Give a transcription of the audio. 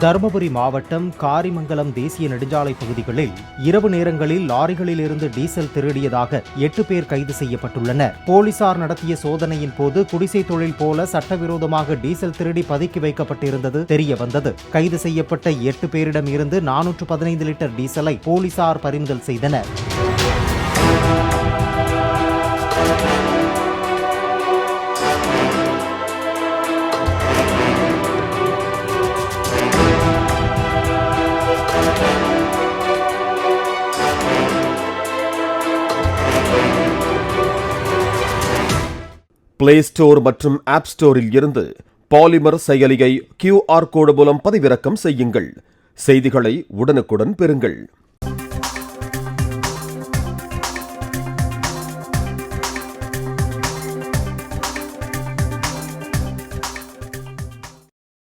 தருமபுரி மாவட்டம் காரிமங்கலம் தேசிய நெடுஞ்சாலை பகுதிகளில் இரவு நேரங்களில் லாரிகளில் இருந்து டீசல் திருடியதாக 8 பேர் கைது செய்யப்பட்டுள்ளனர். போலீசார் நடத்திய சோதனையின் போது குடிசை தொழில் போல சட்டவிரோதமாக டீசல் திருடி பதுக்கி வைக்கப்பட்டிருந்தது தெரியவந்தது. கைது செய்யப்பட்ட 8 பேரிடம் இருந்து 415 லிட்டர் டீசலை போலீசார் பறிமுதல் செய்தனர். பிளே ஸ்டோர் மற்றும் ஆப் ஸ்டோரில் இருந்து பாலிமர் செயலியை QR கோடு மூலம் பதிவிறக்கம் செய்யுங்கள். செய்திகளை உடனுக்குடன் பெறுங்கள்.